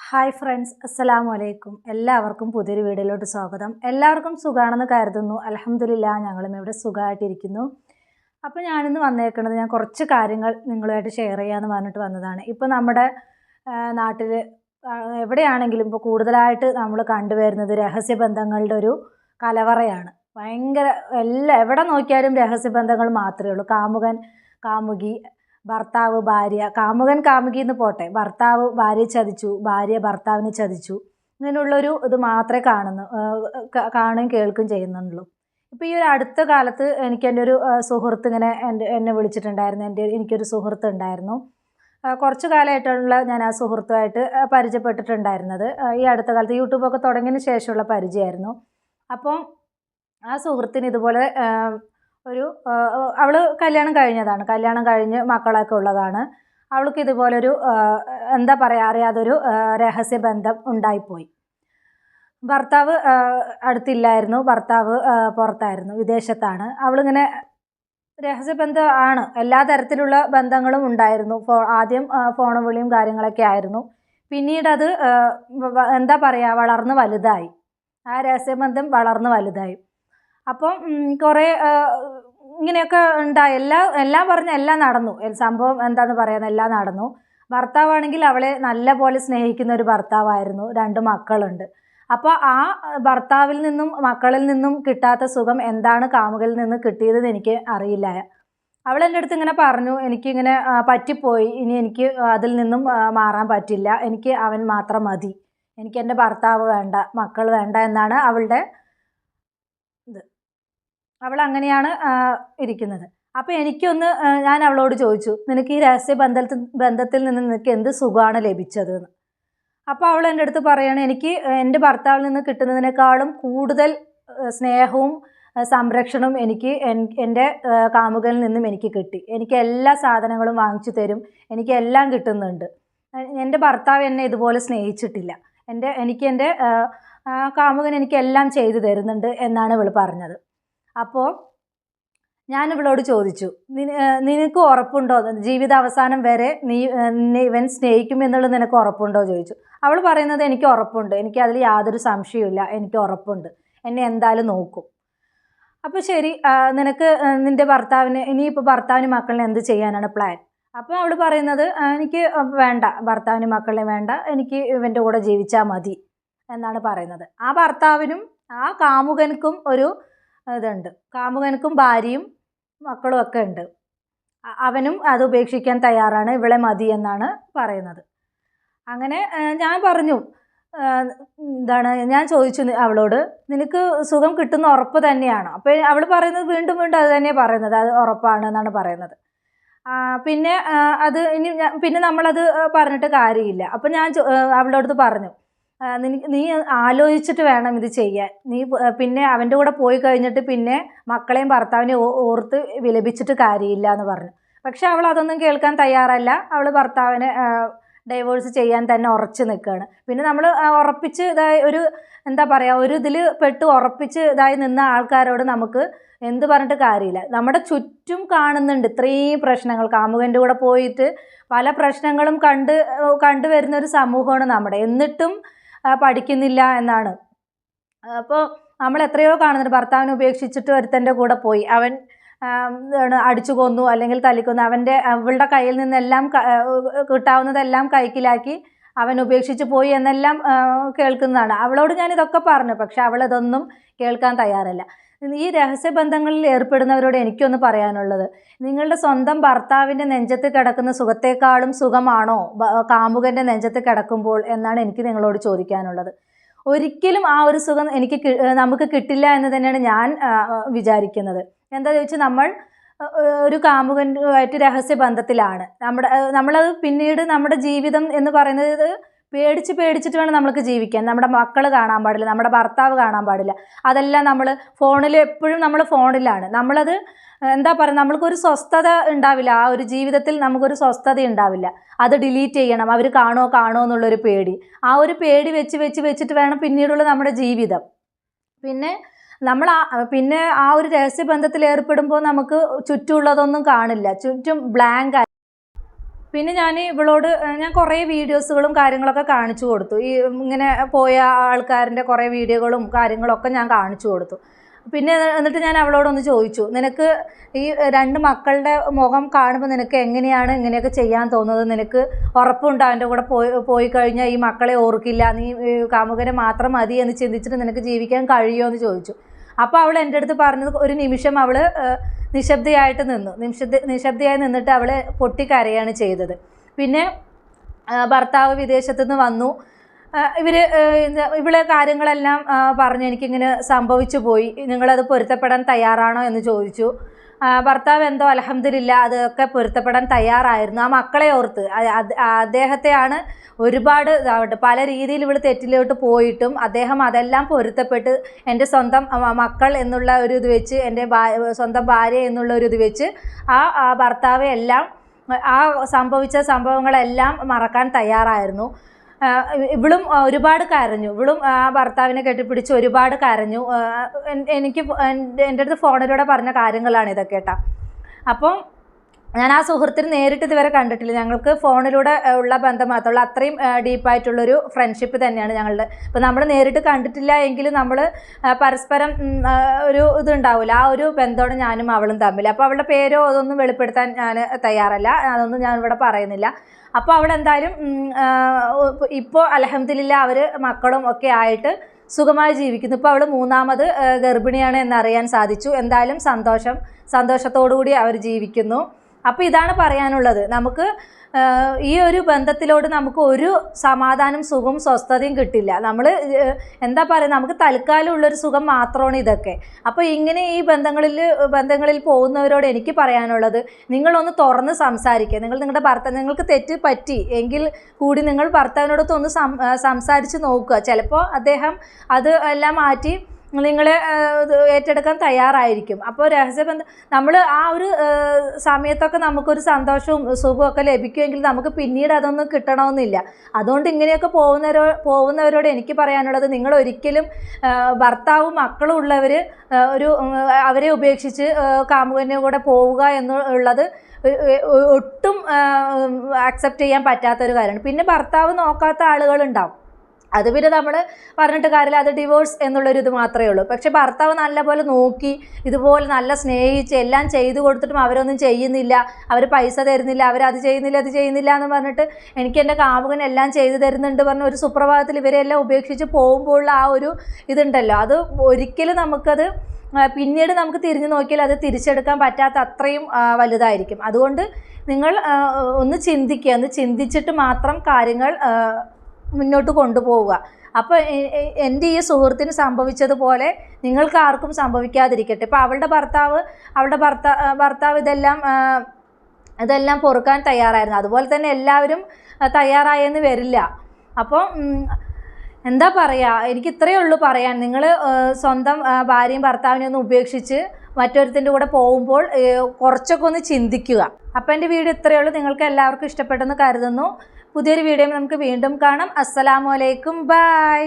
Hi friends, അസ്സലാമു അലൈക്കും. എല്ലാവർക്കും പുതിയൊരു വീഡിയോയിലോട്ട് സ്വാഗതം. എല്ലാവർക്കും സുഖമാണെന്ന് കരുതുന്നു. അൽഹംദുലില്ലാ, ഞങ്ങളും ഇവിടെ സുഖമായിട്ടിരിക്കുന്നു. അപ്പോൾ ഞാനിന്ന് വന്നേക്കുന്നത് ഞാൻ കുറച്ച് കാര്യങ്ങൾ നിങ്ങളുമായിട്ട് ഷെയർ ചെയ്യാമെന്ന് പറഞ്ഞിട്ട് വന്നതാണ്. ഇപ്പോൾ നമ്മുടെ നാട്ടിൽ എവിടെയാണെങ്കിലും ഇപ്പോൾ കൂടുതലായിട്ട് നമ്മൾ കണ്ടുവരുന്നത് രഹസ്യബന്ധങ്ങളുടെ ഒരു കലവറയാണ്. ഭയങ്കര എവിടെ നോക്കിയാലും രഹസ്യബന്ധങ്ങൾ മാത്രമേ ഉള്ളൂ. കാമുകൻ കാമുകി, ഭർത്താവ് ഭാര്യ, കാമുകൻ കാമുകി എന്ന് പോട്ടെ, ഭർത്താവ് ഭാര്യയെ ചതിച്ചു, ഭാര്യ ഭർത്താവിനെ ചതിച്ചു, ഇങ്ങനെയുള്ളൊരു ഇത് മാത്രമേ കാണുകയും കേൾക്കുകയും ചെയ്യുന്നുള്ളൂ. ഇപ്പോൾ ഈ ഒരു അടുത്ത കാലത്ത് എനിക്ക് എൻ്റെ ഒരു സുഹൃത്ത് ഇങ്ങനെ എന്നെ വിളിച്ചിട്ടുണ്ടായിരുന്നു. എനിക്കൊരു സുഹൃത്ത് ഉണ്ടായിരുന്നു. കുറച്ച് കാലമായിട്ടുള്ള ഞാൻ ആ സുഹൃത്തുമായിട്ട് പരിചയപ്പെട്ടിട്ടുണ്ടായിരുന്നത് ഈ അടുത്ത കാലത്ത് യൂട്യൂബൊക്കെ തുടങ്ങിയതിന് ശേഷമുള്ള പരിചയമായിരുന്നു. അപ്പം ആ സുഹൃത്തിന് ഇതുപോലെ അവൾ കല്യാണം കഴിഞ്ഞതാണ്. കല്യാണം കഴിഞ്ഞ് മക്കളൊക്കെ ഉള്ളതാണ്. അവൾക്ക് ഇതുപോലൊരു എന്താ പറയുക, അറിയാതൊരു രഹസ്യബന്ധം ഉണ്ടായിപ്പോയി. ഭർത്താവ് അടുത്തില്ലായിരുന്നു. ഭർത്താവ് പുറത്തായിരുന്നു, വിദേശത്താണ്. അവളിങ്ങനെ രഹസ്യബന്ധം ആണ്. എല്ലാ തരത്തിലുള്ള ബന്ധങ്ങളും ഉണ്ടായിരുന്നു. ആദ്യം ഫോൺ വിളിയും കാര്യങ്ങളൊക്കെ ആയിരുന്നു. പിന്നീട് അത് എന്താ പറയുക, വളർന്ന് വലുതായി. ആ രഹസ്യബന്ധം വളർന്ന് വലുതായി. അപ്പം കുറേ ഇങ്ങനെയൊക്കെ ഉണ്ടായി. എല്ലാം പറഞ്ഞ് എല്ലാം നടന്നു. സംഭവം എന്താണെന്ന് പറയാൻ എല്ലാം നടന്നു. ഭർത്താവാണെങ്കിൽ അവളെ നല്ല പോലെ സ്നേഹിക്കുന്ന ഒരു ഭർത്താവായിരുന്നു. 2 മക്കളുണ്ട്. അപ്പോൾ ആ ഭർത്താവിൽ നിന്നും മക്കളിൽ നിന്നും കിട്ടാത്ത സുഖം എന്താണ് കാമുകയിൽ നിന്ന് കിട്ടിയതെന്ന് എനിക്ക് അറിയില്ല. അവൾ എൻ്റെ അടുത്ത് ഇങ്ങനെ പറഞ്ഞു, എനിക്കിങ്ങനെ പറ്റിപ്പോയി, ഇനി എനിക്ക് അതിൽ നിന്നും മാറാൻ പറ്റില്ല, എനിക്ക് അവൻ മാത്രം മതി, എനിക്ക് എൻ്റെ ഭർത്താവ് വേണ്ട, മക്കൾ വേണ്ട എന്നാണ് അവളുടെ ഇത്. അവൾ അങ്ങനെയാണ് ഇരിക്കുന്നത്. അപ്പോൾ ഞാൻ അവളോട് ചോദിച്ചു, നിനക്ക് ഈ ബന്ധത്തിൽ നിന്ന് നിനക്ക് എന്ത് സുഖമാണ് ലഭിച്ചതെന്ന്. അപ്പോൾ അവൾ എൻ്റെ അടുത്ത് പറയുകയാണ്, എനിക്ക് എൻ്റെ ഭർത്താവിൽ നിന്ന് കിട്ടുന്നതിനേക്കാളും കൂടുതൽ സ്നേഹവും സംരക്ഷണവും എനിക്ക് എൻ്റെ കാമുകനിൽ നിന്നും എനിക്ക് കിട്ടി. എനിക്ക് എല്ലാ സാധനങ്ങളും വാങ്ങിച്ചു തരും, എനിക്ക് എല്ലാം കിട്ടുന്നുണ്ട്. എൻ്റെ ഭർത്താവ് എന്നെ ഇതുപോലെ സ്നേഹിച്ചിട്ടില്ല. എനിക്ക് എൻ്റെ കാമുകൻ എനിക്കെല്ലാം ചെയ്തു തരുന്നുണ്ട് എന്നാണ് ഇവൾ പറഞ്ഞത്. അപ്പോൾ ഞാൻ ഇവളോട് ചോദിച്ചു, നിനക്ക് ഉറപ്പുണ്ടോ ജീവിതാവസാനം വരെ നിന്നെ ഇവൻ സ്നേഹിക്കും എന്നുള്ളത് നിനക്ക് ഉറപ്പുണ്ടോ ചോദിച്ചു. അവൾ പറയുന്നത്, എനിക്ക് ഉറപ്പുണ്ട്, എനിക്ക് അതിൽ യാതൊരു സംശയവുമില്ല, എനിക്ക് ഉറപ്പുണ്ട്, എന്നെ എന്തായാലും നോക്കും. അപ്പോൾ ശരി, നിനക്ക് നിൻ്റെ ഭർത്താവിന് ഇനിയിപ്പോൾ ഭർത്താവിന് മക്കളിനെ എന്ത് ചെയ്യാനാണ് പ്ലാൻ? അപ്പോൾ അവൾ പറയുന്നത്, എനിക്ക് വേണ്ട, ഭർത്താവിന് മക്കളെ വേണ്ട, എനിക്ക് ഇവൻ്റെ കൂടെ ജീവിച്ചാൽ മതി എന്നാണ് പറയുന്നത്. ആ ഭർത്താവിനും ആ കാമുകനക്കും ഒരു ഇതുണ്ട്. കാമുകനക്കും ഭാര്യയും മക്കളും ഒക്കെ ഉണ്ട്. അവനും അത് ഉപേക്ഷിക്കാൻ തയ്യാറാണ്, ഇവളെ മതി എന്നാണ് പറയുന്നത്. അങ്ങനെ ഞാൻ പറഞ്ഞു, ഞാൻ ചോദിച്ചു അവളോട്, നിനക്ക് സുഖം കിട്ടുന്ന ഉറപ്പ് തന്നെയാണോ? അപ്പോൾ അവൾ പറയുന്നത് വീണ്ടും അത് തന്നെയാണ് പറയുന്നത്, അത് ഉറപ്പാണ് എന്നാണ് പറയുന്നത്. പിന്നെ നമ്മളത് പറഞ്ഞിട്ട് കാര്യമില്ല. അപ്പോൾ ഞാൻ അവളോട് പറഞ്ഞു, നീ ആലോചിച്ചിട്ട് വേണം ഇത് ചെയ്യാൻ. പിന്നെ അവൻ്റെ കൂടെ പോയി കഴിഞ്ഞിട്ട് പിന്നെ മക്കളെയും ഭർത്താവിനെയും ഓർത്ത് വിലപിച്ചിട്ട് കാര്യമില്ല എന്ന് പറഞ്ഞു. പക്ഷെ അവൾ അതൊന്നും കേൾക്കാൻ തയ്യാറല്ല. അവൾ ഭർത്താവിനെ ഡൈവോഴ്സ് ചെയ്യാൻ തന്നെ ഉറച്ചു നിൽക്കുകയാണ്. പിന്നെ നമ്മൾ ഉറപ്പിച്ച് എന്താ പറയുക, ഒരു ഇതിൽ പെട്ട് ഉറപ്പിച്ച് നിന്ന ആൾക്കാരോട് നമുക്ക് എന്ത് പറഞ്ഞിട്ട് കാര്യമില്ല. നമ്മുടെ ചുറ്റും കാണുന്നുണ്ട് ഇത്രയും പ്രശ്നങ്ങൾ. കാമുകൻ്റെ കൂടെ പോയിട്ട് പല പ്രശ്നങ്ങളും കണ്ടുവരുന്ന ഒരു സമൂഹമാണ് നമ്മുടെ. എന്നിട്ടും പഠിക്കുന്നില്ല എന്നാണ്. അപ്പോൾ നമ്മൾ എത്രയോ കാണുന്നുണ്ട്, ഭർത്താവിനെ ഉപേക്ഷിച്ചിട്ട് ഒരുത്തൻ്റെ കൂടെ പോയി, അവൻ അടിച്ചു കൊന്നു അല്ലെങ്കിൽ തല്ലിക്കൊന്നു, അവളുടെ കയ്യിൽ നിന്നെല്ലാം കിട്ടാവുന്നതെല്ലാം കൈക്കലാക്കി അവൻ ഉപേക്ഷിച്ച് പോയി എന്നെല്ലാം കേൾക്കുന്നതാണ്. അവളോട് ഞാൻ ഇതൊക്കെ പറഞ്ഞു, പക്ഷെ അവളിതൊന്നും കേൾക്കാൻ തയ്യാറല്ല. ഈ രഹസ്യബന്ധങ്ങളിൽ ഏർപ്പെടുന്നവരോട് എനിക്കൊന്ന് പറയാനുള്ളത്, നിങ്ങളുടെ സ്വന്തം ഭർത്താവിൻ്റെ നെഞ്ചത്ത് കിടക്കുന്ന സുഖത്തെക്കാളും സുഖമാണോ കാമുകൻ്റെ നെഞ്ചത്ത് കിടക്കുമ്പോൾ എന്നാണ് എനിക്ക് നിങ്ങളോട് ചോദിക്കാനുള്ളത്. ഒരിക്കലും ആ ഒരു സുഖം നമുക്ക് കിട്ടില്ല എന്ന് തന്നെയാണ് ഞാൻ വിചാരിക്കുന്നത്. എന്താ ചോദിച്ചാൽ, നമ്മൾ ഒരു കാമുകനുമായിട്ട് രഹസ്യബന്ധത്തിലാണ്. നമ്മളത് പിന്നീട് നമ്മുടെ ജീവിതം എന്ന് പറയുന്നത് പേടിച്ചിട്ട് വേണം നമ്മൾക്ക് ജീവിക്കാൻ. നമ്മുടെ മക്കൾ കാണാൻ പാടില്ല, നമ്മുടെ ഭർത്താവ് കാണാൻ പാടില്ല. അതെല്ലാം നമ്മൾ എപ്പോഴും നമ്മൾ ഫോണിലാണ്. നമ്മളത് എന്താ പറയുക, നമ്മൾക്കൊരു സ്വസ്ഥത ഉണ്ടാവില്ല. ആ ഒരു ജീവിതത്തിൽ നമുക്കൊരു സ്വസ്ഥത ഉണ്ടാവില്ല. അത് ഡിലീറ്റ് ചെയ്യണം, അവർ കാണുമോ എന്നുള്ളൊരു പേടി. ആ ഒരു പേടി വെച്ചിട്ട് വേണം പിന്നീടുള്ള നമ്മുടെ ജീവിതം. പിന്നെ ആ ഒരു രഹസ്യബന്ധത്തിൽ ഏർപ്പെടുമ്പോൾ നമുക്ക് ചുറ്റുമുള്ളതൊന്നും കാണില്ല, ചുറ്റും ബ്ലാങ്ക്. പിന്നെ ഞാൻ കുറേ വീഡിയോസുകളും കാര്യങ്ങളൊക്കെ കാണിച്ചു കൊടുത്തു. ഈ ഇങ്ങനെ പോയ ആൾക്കാരുടെ കുറേ വീഡിയോകളും കാര്യങ്ങളൊക്കെ ഞാൻ കാണിച്ചു കൊടുത്തു. പിന്നെ എന്നിട്ട് ഞാൻ അവളോടൊന്ന് ചോദിച്ചു, നിനക്ക് ഈ 2 മക്കളുടെ മുഖം കാണുമ്പോൾ നിനക്ക് എങ്ങനെയാണ് ഇങ്ങനെയൊക്കെ ചെയ്യാൻ തോന്നുന്നത്? നിനക്ക് ഉറപ്പുണ്ടോ അവൻ്റെ കൂടെ പോയി കഴിഞ്ഞാൽ ഈ മക്കളെ ഓർക്കില്ല, നീ കാമുകനെ മാത്രം മതി എന്ന് ചിന്തിച്ചിട്ട് നിനക്ക് ജീവിക്കാൻ കഴിയുമോ എന്ന് ചോദിച്ചു. അപ്പോൾ അവൾ എൻ്റെ അടുത്ത് പറഞ്ഞത്, ഒരു നിമിഷം അവൾ നിശബ്ദയായിട്ട് നിന്നു. നിശബ്ദയായി നിന്നിട്ട് അവൾ പൊട്ടിക്കരയാണ് ചെയ്തത്. പിന്നെ ഭർത്താവ് വിദേശത്തു നിന്ന് വന്നു. ഇവളെ കാര്യങ്ങളെല്ലാം പറഞ്ഞു, എനിക്കിങ്ങനെ സംഭവിച്ചു പോയി, നിങ്ങളത് പൊരുത്തപ്പെടാൻ തയ്യാറാണോ എന്ന് ചോദിച്ചു. ഭർത്താവ് എന്തോ അൽഹംദുലില്ലാ അതൊക്കെ പൊരുത്തപ്പെടാൻ തയ്യാറായിരുന്നു. ആ മക്കളെ ഓർത്ത് അദ്ദേഹത്തെയാണ് ഒരുപാട് പല രീതിയിൽ ഇവൾ തെറ്റിലോട്ട് പോയിട്ടും അദ്ദേഹം അതെല്ലാം പൊരുത്തപ്പെട്ട് എൻ്റെ സ്വന്തം മക്കൾ എന്നുള്ള ഒരു ഇത് വെച്ച്, എൻ്റെ സ്വന്തം ഭാര്യ എന്നുള്ള ഒരു ഇത് വെച്ച് ആ ഭർത്താവെ എല്ലാം ആ സംഭവിച്ച സംഭവങ്ങളെല്ലാം മറക്കാൻ തയ്യാറായിരുന്നു. ഇവളും ഒരുപാട് കരഞ്ഞു. ഇവളും ആ ഭർത്താവിനെ കെട്ടിപ്പിടിച്ച് ഒരുപാട് കരഞ്ഞു. എൻ്റെ അടുത്ത് ഫോണിലൂടെ പറഞ്ഞ കാര്യങ്ങളാണ് ഇതൊക്കെ കേട്ടോ. അപ്പം ഞാൻ ആ സുഹൃത്തിനെ നേരിട്ട് ഇതുവരെ കണ്ടിട്ടില്ല. ഞങ്ങൾക്ക് ഫോണിലൂടെ ഉള്ള ബന്ധം മാത്രമുള്ള അത്രയും ഡീപ്പായിട്ടുള്ളൊരു ഫ്രണ്ട്ഷിപ്പ് തന്നെയാണ് ഞങ്ങളുടെ. ഇപ്പോൾ നമ്മൾ നേരിട്ട് കണ്ടിട്ടില്ല എങ്കിലും നമ്മൾ പരസ്പരം ഒരു ഇതുണ്ടാവില്ല, ആ ഒരു ബന്ധമാണ് ഞാനും അവളും തമ്മിൽ. അപ്പോൾ അവളുടെ പേരോ അതൊന്നും വെളിപ്പെടുത്താൻ ഞാൻ തയ്യാറല്ല, അതൊന്നും ഞാൻ ഇവിടെ പറയുന്നില്ല. അപ്പോൾ അവൾ എന്തായാലും ഇപ്പോൾ അൽഹംദുലില്ലാ അവർ മക്കളും ഒക്കെ ആയിട്ട് സുഖമായി ജീവിക്കുന്നു. ഇപ്പോൾ അവൾ 3ാമത് ഗർഭിണിയാണ് എന്നറിയാൻ സാധിച്ചു. എന്തായാലും സന്തോഷത്തോടു കൂടി അവർ ജീവിക്കുന്നു. അപ്പോൾ ഇതാണ് പറയാനുള്ളത്. നമുക്ക് ഈ ഒരു ബന്ധത്തിലോട് നമുക്ക് ഒരു സമാധാനം, സുഖവും, സ്വസ്ഥതയും കിട്ടില്ല. നമ്മൾ എന്താ പറയുക, നമുക്ക് തൽക്കാലമുള്ളൊരു സുഖം മാത്രമാണ് ഇതൊക്കെ. അപ്പോൾ ഇങ്ങനെ ഈ ബന്ധങ്ങളിൽ പോകുന്നവരോട് എനിക്ക് പറയാനുള്ളത്, നിങ്ങളൊന്ന് തുറന്ന് സംസാരിക്കുക. നിങ്ങൾക്ക് തെറ്റ് പറ്റി എങ്കിൽ കൂടി നിങ്ങൾ ഭർത്താവിനോടൊത്തൊന്ന് സംസാരിച്ച് നോക്കുക. ചിലപ്പോൾ അദ്ദേഹം അത് എല്ലാം മാറ്റി നിങ്ങളെ ഏറ്റെടുക്കാൻ തയ്യാറായിരിക്കും. അപ്പോൾ രഹസ്യബന്ധം നമ്മൾ ആ ഒരു സമയത്തൊക്കെ നമുക്കൊരു സന്തോഷവും സുഖവും ഒക്കെ ലഭിക്കുമെങ്കിൽ നമുക്ക് പിന്നീട് അതൊന്നും കിട്ടണമെന്നില്ല. അതുകൊണ്ട് ഇങ്ങനെയൊക്കെ പോകുന്നവരോട് എനിക്ക് പറയാനുള്ളത്, നിങ്ങൾ ഒരിക്കലും ഭർത്താവും മക്കളും ഉള്ളവർ അവരെ ഉപേക്ഷിച്ച് കാമുകൻ്റെ കൂടെ പോവുക എന്നുള്ളത് ഒട്ടും അക്സെപ്റ്റ് ചെയ്യാൻ പറ്റാത്തൊരു കാര്യമാണ്. പിന്നെ ഭർത്താവ് നോക്കാത്ത ആളുകളുണ്ടാവും, അത് പിന്നെ നമ്മൾ പറഞ്ഞിട്ട് കാര്യമില്ല, അത് ഡിവോഴ്സ് എന്നുള്ളൊരു ഇത് മാത്രമേ ഉള്ളൂ. പക്ഷേ ഭർത്താവ് നല്ലപോലെ നോക്കി ഇതുപോലെ നല്ല സ്നേഹിച്ച് എല്ലാം ചെയ്തു കൊടുത്തിട്ടും അവരൊന്നും ചെയ്യുന്നില്ല, അവർ പൈസ തരുന്നില്ല, അവരത് ചെയ്യുന്നില്ല ഇത് ചെയ്യുന്നില്ല എന്ന് പറഞ്ഞിട്ട് എനിക്ക് എൻ്റെ കാമുകൻ എല്ലാം ചെയ്തു തരുന്നുണ്ട് പറഞ്ഞ് ഒരു സുപ്രഭാതത്തിൽ ഇവരെല്ലാം ഉപേക്ഷിച്ച് പോകുമ്പോഴുള്ള ആ ഒരു ഇതുണ്ടല്ലോ, അത് ഒരിക്കലും നമുക്കത് പിന്നീട് നമുക്ക് തിരിഞ്ഞു നോക്കിയാൽ അത് തിരിച്ചെടുക്കാൻ പറ്റാത്ത അത്രയും വലുതായിരിക്കും. അതുകൊണ്ട് നിങ്ങൾ ഒന്ന് ചിന്തിച്ചിട്ട് മാത്രം കാര്യങ്ങൾ മുന്നോട്ട് കൊണ്ടുപോവുക. അപ്പോൾ എൻ്റെ ഈ സുഹൃത്തിന് സംഭവിച്ചതുപോലെ നിങ്ങൾക്ക് ആർക്കും സംഭവിക്കാതിരിക്കട്ടെ. ഇപ്പോൾ അവളുടെ ഭർത്താവ് ഇതെല്ലാം പൊറുക്കാൻ തയ്യാറായിരുന്നു. അതുപോലെ തന്നെ എല്ലാവരും തയ്യാറായെന്ന് വരില്ല. അപ്പോൾ എന്താ പറയുക, എനിക്ക് ഇത്രയേ ഉള്ളൂ പറയാൻ. നിങ്ങൾ സ്വന്തം ഭാര്യയും ഭർത്താവിനെ ഒന്ന് ഉപേക്ഷിച്ച് മറ്റൊരുത്തിൻ്റെ കൂടെ പോകുമ്പോൾ കുറച്ചൊക്കെ ഒന്ന് ചിന്തിക്കുക. അപ്പോൾ എൻ്റെ വീഡിയോ ഇത്രയേ ഉള്ളൂ. നിങ്ങൾക്ക് എല്ലാവർക്കും ഇഷ്ടപ്പെട്ടെന്ന് കരുതുന്നു. പുതിയൊരു വീഡിയോയിൽ നമുക്ക് വീണ്ടും കാണാം. അസ്സലാമു അലൈക്കും, ബൈ.